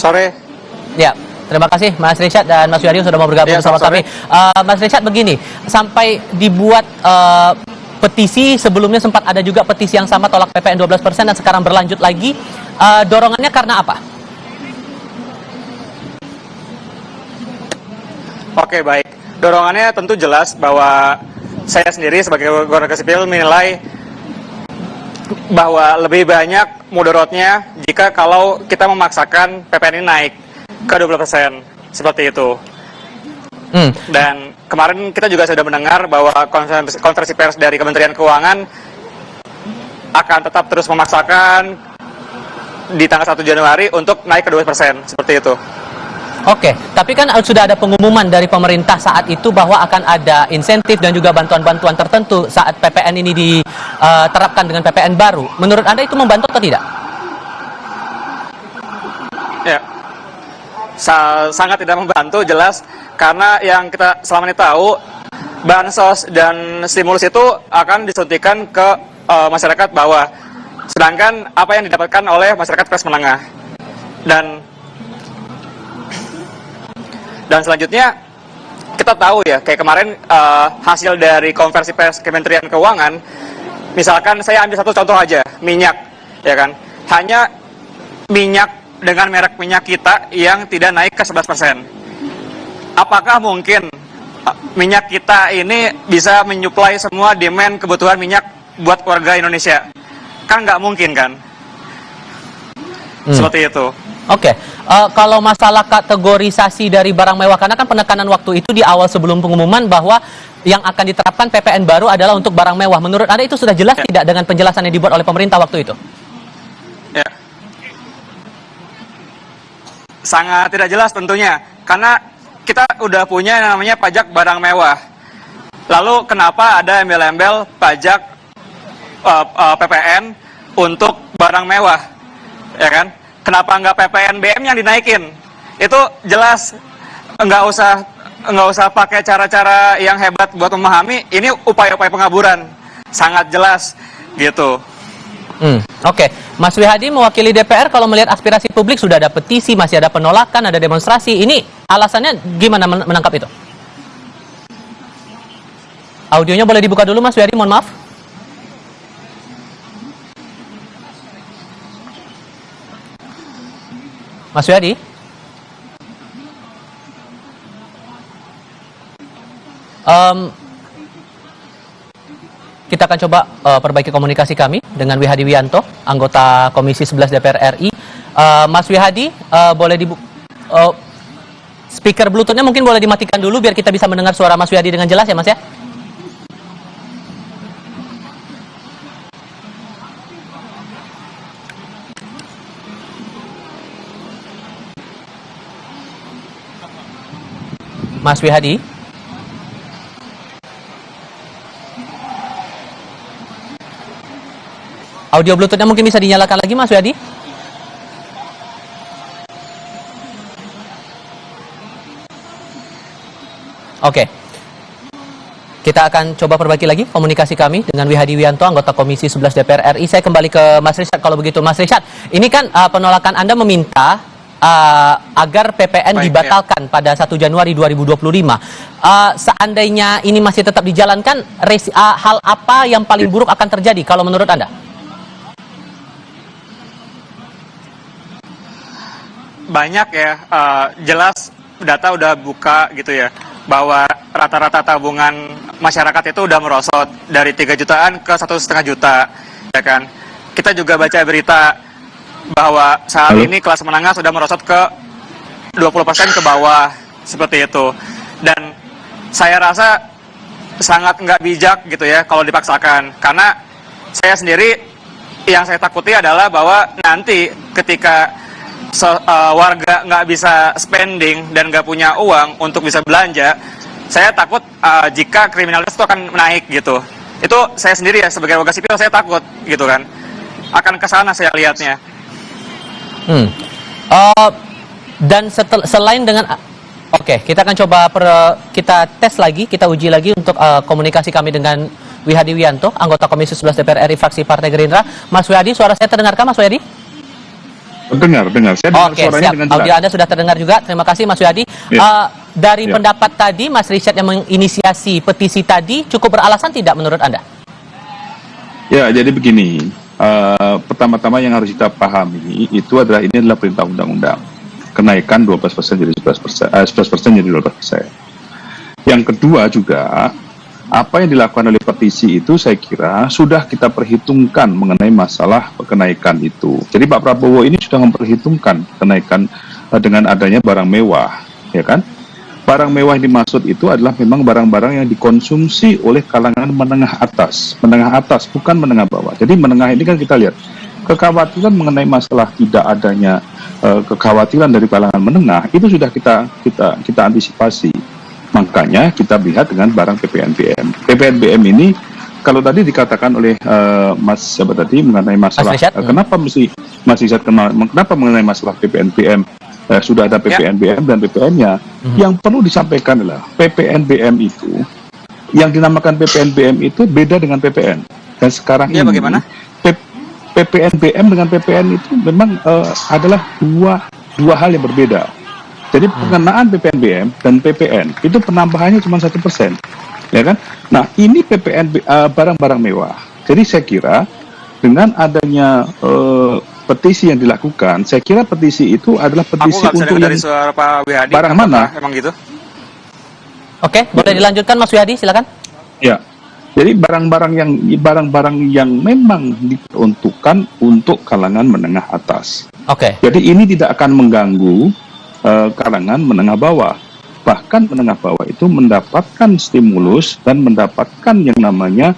Sore. Ya, terima kasih Mas Richard dan Mas Wiyadi sudah mau bergabung bersama kami. Mas Richard, begini, sampai dibuat petisi, sebelumnya sempat ada juga petisi yang sama tolak PPN 12% dan sekarang berlanjut lagi. Dorongannya karena apa? Oke, baik. Dorongannya tentu jelas bahwa saya sendiri sebagai warga sipil menilai bahwa lebih banyak mudaratnya jika kalau kita memaksakan PPN ini naik ke 12%, seperti itu. Dan kemarin kita juga sudah mendengar bahwa konferensi pers dari Kementerian Keuangan akan tetap terus memaksakan di tanggal 1 Januari untuk naik ke 2%, seperti itu. Oke, tapi kan sudah ada pengumuman dari pemerintah saat itu bahwa akan ada insentif dan juga bantuan-bantuan tertentu saat PPN ini diterapkan dengan PPN baru. Menurut Anda itu membantu atau tidak? Ya, sangat tidak membantu, jelas. Karena yang kita selama ini tahu, bansos dan stimulus itu akan disuntikan ke masyarakat bawah. Sedangkan apa yang didapatkan oleh masyarakat kelas menengah. Dan selanjutnya kita tahu ya, kayak kemarin hasil dari konversi pers Kementerian Keuangan, misalkan saya ambil satu contoh aja, minyak, ya kan, hanya minyak dengan merek minyak kita yang tidak naik ke 11%. Apakah mungkin minyak kita ini bisa menyuplai semua demand kebutuhan minyak buat warga Indonesia? Kan nggak mungkin kan? Seperti itu. Oke, kalau masalah kategorisasi dari barang mewah, karena kan penekanan waktu itu di awal sebelum pengumuman bahwa yang akan diterapkan PPN baru adalah untuk barang mewah. Menurut Anda itu sudah jelas tidak dengan penjelasan yang dibuat oleh pemerintah waktu itu? Ya. Sangat tidak jelas tentunya, karena kita udah punya yang namanya pajak barang mewah. Lalu kenapa ada embel-embel pajak PPN untuk barang mewah, ya kan? Kenapa nggak PPN BM yang dinaikin? Itu jelas, nggak usah pakai cara-cara yang hebat buat memahami. Ini upaya-upaya pengaburan, sangat jelas gitu. Oke. Mas Wiyadi mewakili DPR, kalau melihat aspirasi publik sudah ada petisi, masih ada penolakan, ada demonstrasi. Ini alasannya gimana menangkap itu? Audionya boleh dibuka dulu Mas Wiyadi, mohon maaf. Mas Wiyadi? Kita akan coba perbaiki komunikasi kami dengan Wihadi Wianto, anggota Komisi 11 DPR RI. Mas Wihadi, boleh speaker Bluetooth-nya mungkin boleh dimatikan dulu biar kita bisa mendengar suara Mas Wihadi dengan jelas ya Mas ya? Mas Wihadi? Audio Bluetooth-nya mungkin bisa dinyalakan lagi Mas Wihadi? Oke. Kita akan coba perbaiki lagi komunikasi kami dengan Wihadi Wianto, anggota Komisi 11 DPR RI. Saya kembali ke Mas Richard kalau begitu. Mas Richard, ini kan penolakan Anda meminta agar PPN dibatalkan pada 1 Januari 2025. Seandainya ini masih tetap dijalankan, hal apa yang paling buruk akan terjadi kalau menurut Anda? Banyak ya, jelas data udah buka gitu ya, bahwa rata-rata tabungan masyarakat itu udah merosot dari 3 jutaan ke 1,5 juta, ya kan? Kita juga baca berita bahwa saat ini kelas menengah sudah merosot ke 20% ke bawah, seperti itu. Dan saya rasa sangat nggak bijak gitu ya kalau dipaksakan, karena saya sendiri yang saya takuti adalah bahwa nanti ketika warga nggak bisa spending dan nggak punya uang untuk bisa belanja, saya takut jika kriminalitas itu akan naik gitu. Itu saya sendiri ya sebagai warga sipil saya takut gitu kan, akan ke sana saya lihatnya. Dan selain dengan kita akan coba kita tes lagi, kita uji lagi untuk komunikasi kami dengan Wihadi Wianto, anggota Komisi 11 DPR RI fraksi Partai Gerindra. Mas Wihadi, suara saya terdengarkah Mas Wihadi? Dengar. Saya dengar Oke, suaranya siap. dengan Audio jelas. Anda sudah terdengar juga. Terima kasih Mas Wihadi. Ya. Dari Ya. pendapat tadi, Mas Richard yang menginisiasi petisi tadi cukup beralasan tidak menurut Anda? Ya, jadi begini. Pertama-tama yang harus kita pahami itu adalah ini adalah perintah undang-undang. Kenaikan 12% jadi 11%, 11% jadi 12%. Yang kedua juga, apa yang dilakukan oleh petisi itu saya kira sudah kita perhitungkan mengenai masalah kenaikan itu. Jadi Pak Prabowo ini sudah memperhitungkan kenaikan dengan adanya barang mewah, ya kan? Barang mewah yang dimaksud itu adalah memang barang-barang yang dikonsumsi oleh kalangan menengah atas, bukan menengah bawah. Jadi menengah ini kan kita lihat kekhawatiran mengenai masalah tidak adanya kekhawatiran dari kalangan menengah itu sudah kita antisipasi. Makanya kita lihat dengan barang PPNBM. PPNBM ini kalau tadi dikatakan oleh Mas siapa tadi mengenai masalah kenapa mesti Mas Izzat kenapa mengenai masalah PPNBM sudah ada PPNBM dan PPN-nya. Yang perlu disampaikan adalah PPNBM itu yang dinamakan PPNBM itu beda dengan PPN. Dan sekarang ini bagaimana? PPNBM dengan PPN itu memang adalah dua hal yang berbeda. Jadi pengenaan PPNBM dan PPN itu penambahannya cuma 1%, ya kan? Nah ini barang-barang mewah. Jadi saya kira dengan adanya petisi yang dilakukan, saya kira petisi itu adalah petisi untuk yang dari suara Pak Wihadi, barang mana? Emang gitu? Oke, boleh dilanjutkan Mas Wihadi, silakan. Ya. Jadi barang-barang yang memang diperuntukkan untuk kalangan menengah atas. Oke. Jadi ini tidak akan mengganggu kalangan menengah bawah. Bahkan menengah bawah itu mendapatkan stimulus dan mendapatkan yang namanya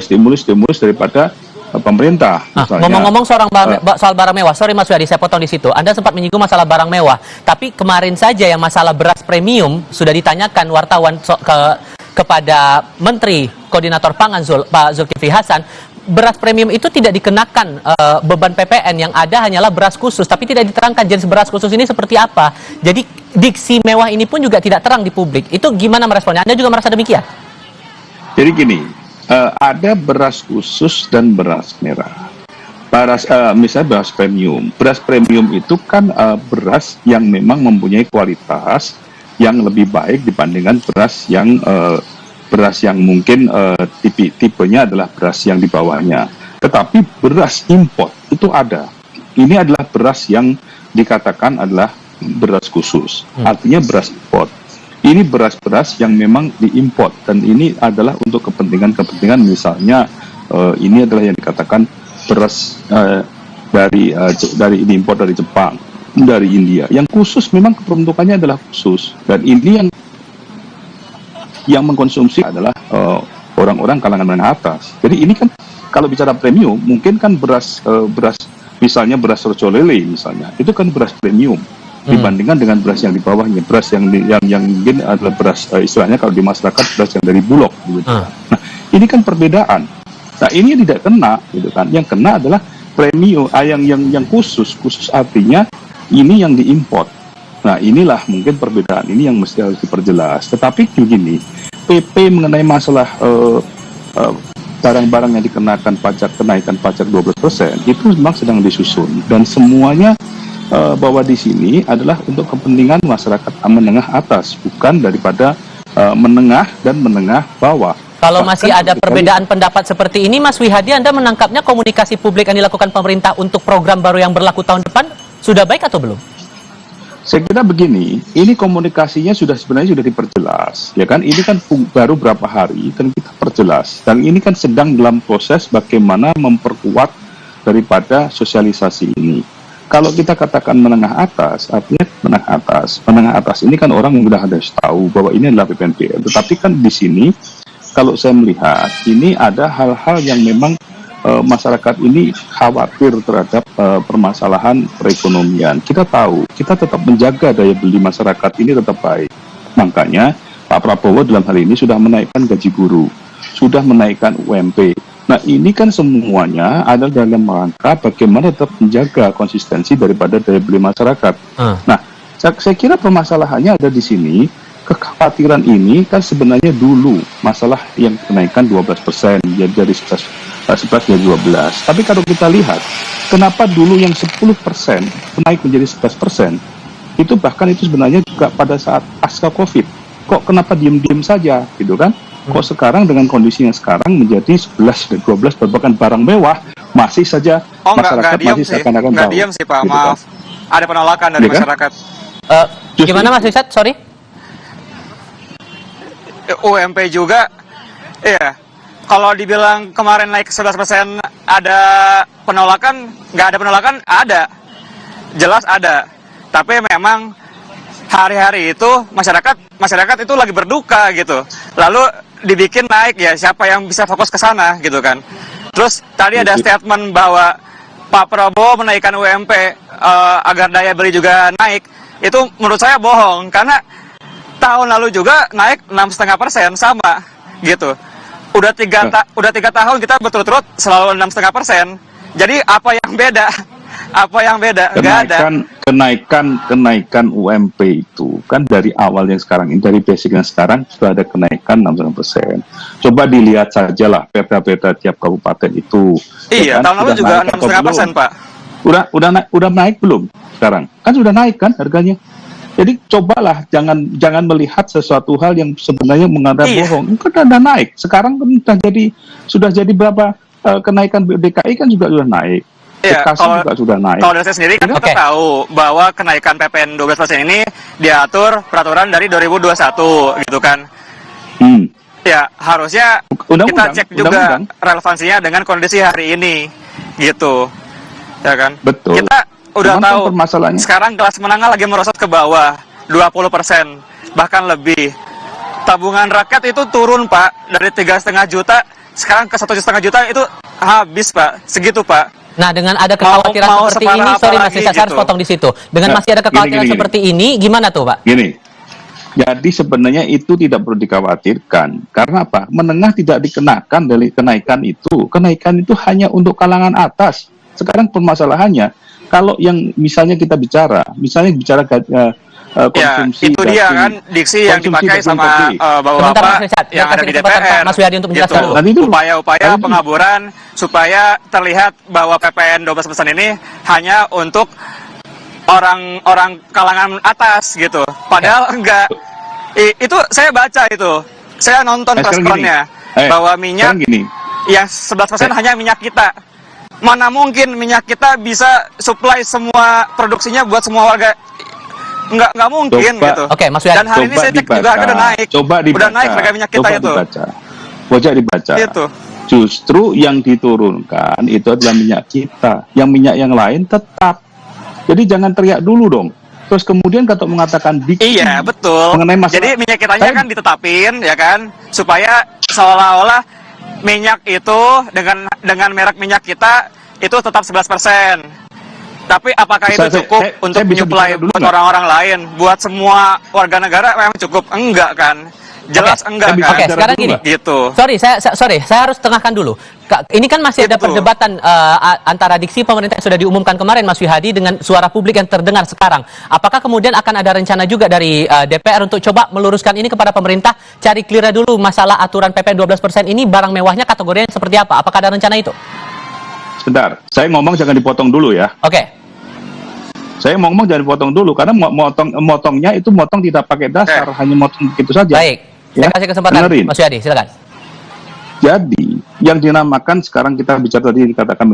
stimulus daripada pemerintah. Ngomong-ngomong soal barang mewah, sorry Mas Wihadi, saya potong di situ. Anda sempat menyinggung masalah barang mewah, tapi kemarin saja yang masalah beras premium sudah ditanyakan wartawan kepada Menteri Koordinator Pangan Pak Zulkifli Hasan. Beras premium itu tidak dikenakan beban PPN, yang ada hanyalah beras khusus, tapi tidak diterangkan jenis beras khusus ini seperti apa. Jadi diksi mewah ini pun juga tidak terang di publik. Itu gimana meresponnya? Anda juga merasa demikian? Jadi gini, ada beras khusus dan beras merah. Misalnya beras premium. Beras premium itu kan beras yang memang mempunyai kualitas yang lebih baik dibandingkan beras yang mungkin tipenya adalah beras yang di bawahnya. Tetapi beras import itu ada. Ini adalah beras yang dikatakan adalah beras khusus. Artinya beras import. Ini beras-beras yang memang diimport dan ini adalah untuk kepentingan misalnya ini adalah yang dikatakan beras dari diimport dari Jepang, dari India. Yang khusus memang peruntukannya adalah khusus dan ini yang mengkonsumsi adalah orang-orang kalangan menengah atas. Jadi ini kan kalau bicara premium, mungkin kan beras misalnya beras rocolele misalnya, itu kan beras premium dibandingkan dengan beras yang di bawahnya, beras yang mungkin adalah beras istilahnya kalau di masyarakat beras yang dari Bulog gitu. Nah, ini kan perbedaan. Nah, ini tidak kena gitu kan. Yang kena adalah premium yang khusus artinya ini yang diimport. Nah, inilah mungkin perbedaan ini yang mesti harus diperjelas. Tetapi begini, PP mengenai masalah barang-barang yang dikenakan kenaikan pajak 12% itu memang sedang disusun dan semuanya bahwa di sini adalah untuk kepentingan masyarakat menengah atas, bukan daripada menengah dan menengah bawah. Kalau masih ada perbedaan pendapat seperti ini, Mas Wihadi, Anda menangkapnya komunikasi publik yang dilakukan pemerintah untuk program baru yang berlaku tahun depan sudah baik atau belum? Saya kira begini, ini komunikasinya sebenarnya sudah diperjelas, ya kan? Ini kan baru berapa hari dan kita perjelas, dan ini kan sedang dalam proses bagaimana memperkuat daripada sosialisasi ini. Kalau kita katakan menengah atas, artinya menengah atas ini kan orang sudah harus tahu bahwa ini adalah PPNBM. Tetapi kan di sini, kalau saya melihat ini ada hal-hal yang memang masyarakat ini khawatir terhadap permasalahan perekonomian. Kita tahu, kita tetap menjaga daya beli masyarakat ini tetap baik. Makanya Pak Prabowo dalam hal ini sudah menaikkan gaji guru, sudah menaikkan UMP. Nah, ini kan semuanya ada dalam rangka bagaimana tetap menjaga konsistensi daripada daya beli masyarakat. Nah, saya kira permasalahannya ada di sini. Kekhawatiran ini kan sebenarnya dulu masalah yang kenaikan 12% jadi dari 11 jadi 12. Tapi kalau kita lihat Kenapa dulu yang 10% naik menjadi 11%? Itu bahkan itu sebenarnya juga pada saat pasca COVID. Kok kenapa diem-diem saja gitu kan? Kok sekarang dengan kondisi yang sekarang menjadi 11 dan 12 bahkan barang mewah masih saja masyarakat masih seakan-akan nggak tahu. diem sih Pak, Gitu maaf. kan? Ada penolakan dari Iya kan? masyarakat. Gimana Mas Richard? Sorry. UMP juga, iya. Kalau dibilang kemarin naik 11% ada penolakan, nggak ada penolakan, ada. Jelas ada. Tapi memang hari-hari itu masyarakat itu lagi berduka gitu. Lalu dibikin naik ya, siapa yang bisa fokus ke sana gitu kan. Terus tadi ada statement bahwa Pak Prabowo menaikkan UMP agar daya beli juga naik. Itu menurut saya bohong, karena tahun lalu juga naik 6,5% sama gitu. Udah tiga tahun kita berturut-turut selalu 6,5%. Jadi apa yang beda? Apa yang beda? Nggak ada. Kenaikan UMP itu kan dari awal yang sekarang ini, dari basic yang sekarang sudah ada kenaikan 6,5%. Coba dilihat sajalah perda-perda tiap kabupaten itu. Iya, ya kan? tahun lalu juga 6,5% Pak. Udah naik belum sekarang? Kan sudah naik kan harganya. Jadi cobalah jangan melihat sesuatu hal yang sebenarnya mengandung bohong. Kan udah naik. Sekarang kan sudah jadi berapa kenaikan DKI kan juga sudah naik. Iya, Bekasi juga sudah naik. Kalau dari saya sendiri kan kita tahu bahwa kenaikan PPN 12% ini diatur peraturan dari 2021 gitu kan. Ya, harusnya kita cek juga relevansinya dengan kondisi hari ini gitu. Ya kan? Betul. Kita udah Cuman tahu kan sekarang kelas menengah lagi merosot ke bawah 20%, bahkan lebih. Tabungan rakyat itu turun Pak, dari 3,5 juta sekarang ke 1,5 juta, itu habis Pak, segitu Pak. Nah, dengan ada kekhawatiran seperti ini, sorry Mas Richard, saya harus potong di situ. Dengan masih ada kekhawatiran seperti ini, gimana tuh Pak? Gini, jadi sebenarnya itu tidak perlu dikhawatirkan. Karena apa? Menengah tidak dikenakan dari kenaikan itu. Kenaikan itu hanya untuk kalangan atas. Sekarang permasalahannya, kalau yang misalnya kita bicara konsumsi, ya, itu dia kan diksi yang dipakai sama bapak-bapak yang ada di DPR. Mas Wiyadi untuk menjelaskan gitu. Upaya-upaya pengaburan supaya terlihat bahwa PPN 12% ini hanya untuk orang kalangan atas gitu. Padahal enggak. Itu saya baca itu. Saya nonton responnya bahwa minyak yang 11% hanya minyak kita. Mana mungkin minyak kita bisa supply semua produksinya buat semua warga? Nggak mungkin gitu. Oke, Mas Wiyadi. Dan hari ini saya cek juga harga udah naik. Udah naik harga minyak kita itu. Coba dibaca. Itu. Justru yang diturunkan itu adalah minyak kita. Yang minyak yang lain tetap. Jadi jangan teriak dulu dong. Terus kemudian kalau mengatakan diksi. Iya, betul. Jadi minyak kitanya kan ditetapin ya kan, supaya seolah-olah minyak itu dengan merek minyak kita itu tetap 11%. Tapi apakah itu cukup untuk menyuplai buat orang-orang lain, buat semua warga negara memang cukup? Enggak kan? Jelas enggak kan? Oke, sekarang gini. Gitu. Sorry, saya harus tengahkan dulu. Ini kan masih ada perdebatan antara diksi pemerintah yang sudah diumumkan kemarin, Mas Wihadi, dengan suara publik yang terdengar sekarang. Apakah kemudian akan ada rencana juga dari DPR untuk coba meluruskan ini kepada pemerintah, cari clear dulu masalah aturan PPN 12% ini, barang mewahnya kategorinya seperti apa? Apakah ada rencana itu? Sebentar, saya ngomong jangan dipotong dulu ya. Oke. Saya mau ngomong jangan dipotong dulu, karena motongnya itu motong tidak pakai dasar, hanya motong begitu saja. Baik, saya kasih kesempatan, Mas Wihadi, silakan. Jadi, yang dinamakan sekarang kita bicara tadi dikatakan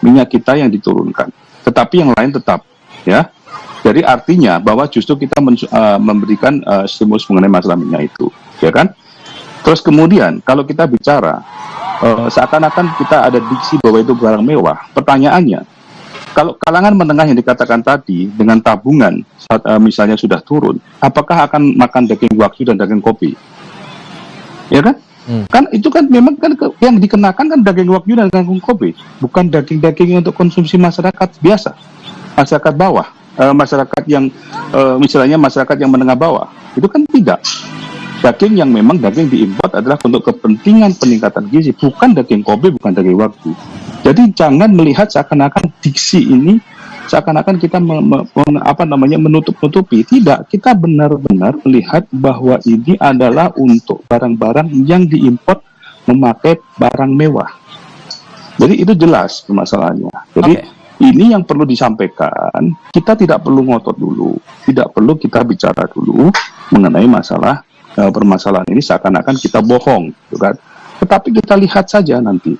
minyak kita yang diturunkan, tetapi yang lain tetap, ya. Jadi artinya bahwa justru kita memberikan stimulus mengenai masalah minyak itu, ya kan? Terus kemudian kalau kita bicara seakan-akan kita ada diksi bahwa itu barang mewah, pertanyaannya, kalau kalangan menengah yang dikatakan tadi dengan tabungan misalnya sudah turun, apakah akan makan daging wagyu dan daging kopi? Ya kan? Kan itu kan memang kan yang dikenakan kan daging wagyu dan daging kopi, bukan daging-daging untuk konsumsi masyarakat biasa, masyarakat bawah, masyarakat yang misalnya masyarakat yang menengah bawah. Itu kan tidak. Daging yang memang daging diimpor adalah untuk kepentingan peningkatan gizi, bukan daging kopi, bukan daging wagyu. Jadi jangan melihat seakan-akan diksi ini seakan-akan kita menutup-nutupi. Tidak, kita benar-benar melihat bahwa ini adalah untuk barang-barang yang diimpor memakai barang mewah. Jadi itu jelas permasalahannya. Jadi ini yang perlu disampaikan. Kita tidak perlu ngotot dulu, tidak perlu kita bicara dulu mengenai masalah permasalahan ini seakan-akan kita bohong, gitu kan? Tetapi kita lihat saja nanti,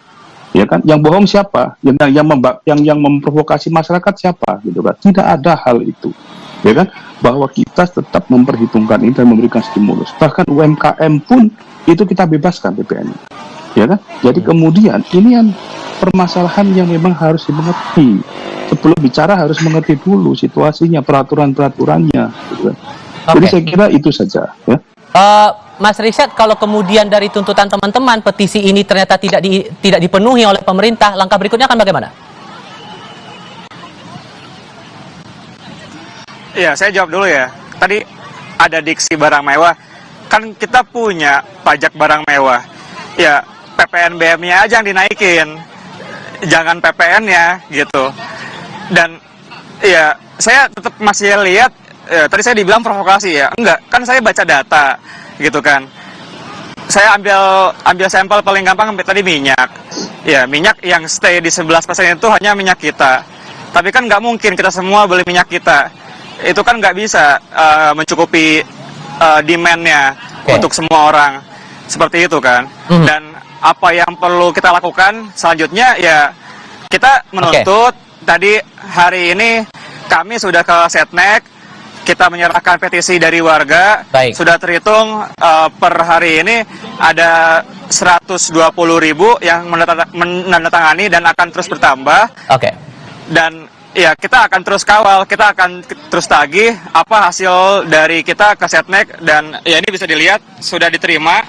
ya kan? Yang bohong siapa? Yang memprovokasi masyarakat siapa, gitu kan? Tidak ada hal itu, ya kan? Bahwa kita tetap memperhitungkan ini dan memberikan stimulus. Bahkan UMKM pun itu kita bebaskan PPN, ya kan? Jadi kemudian ini yang permasalahan yang memang harus dimengerti. Sebelum bicara harus mengerti dulu situasinya, peraturan-peraturannya, gitu kan? Jadi saya kira itu saja, ya. Mas Richard, kalau kemudian dari tuntutan teman-teman petisi ini ternyata tidak dipenuhi oleh pemerintah, langkah berikutnya akan bagaimana? Ya, saya jawab dulu ya. Tadi ada diksi barang mewah. Kan kita punya pajak barang mewah. Ya, PPNBM-nya aja yang dinaikin. Jangan PPN-nya gitu. Dan ya, saya tetap masih lihat tadi saya dibilang provokasi ya. Enggak, kan saya baca data gitu kan. Saya ambil sampel paling gampang tadi minyak. Ya, minyak yang stay di 11% itu hanya minyak kita. Tapi kan nggak mungkin kita semua beli minyak kita. Itu kan nggak bisa mencukupi demand-nya untuk semua orang. Seperti itu kan. Dan apa yang perlu kita lakukan selanjutnya ya kita menuntut. Tadi hari ini kami sudah ke Setnek, kita menyerahkan petisi dari warga. Baik. Sudah terhitung per hari ini ada 120.000 yang menandatangani dan akan terus bertambah. Oke. Dan ya kita akan terus kawal, kita akan terus tagih apa hasil dari kita ke Setnek, dan ya ini bisa dilihat sudah diterima.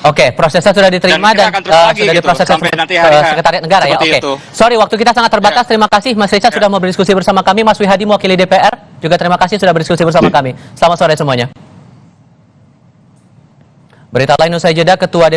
Oke, prosesnya sudah diterima dan sudah diproses sampai ke nanti hari Sekretariat Negara ya. Oke. Sorry, waktu kita sangat terbatas. Terima kasih Mas Richard sudah mau berdiskusi bersama kami. Mas Wihadi mewakili DPR juga terima kasih sudah berdiskusi bersama kami. Selamat sore semuanya. Berita lain usai jeda, Ketua DPR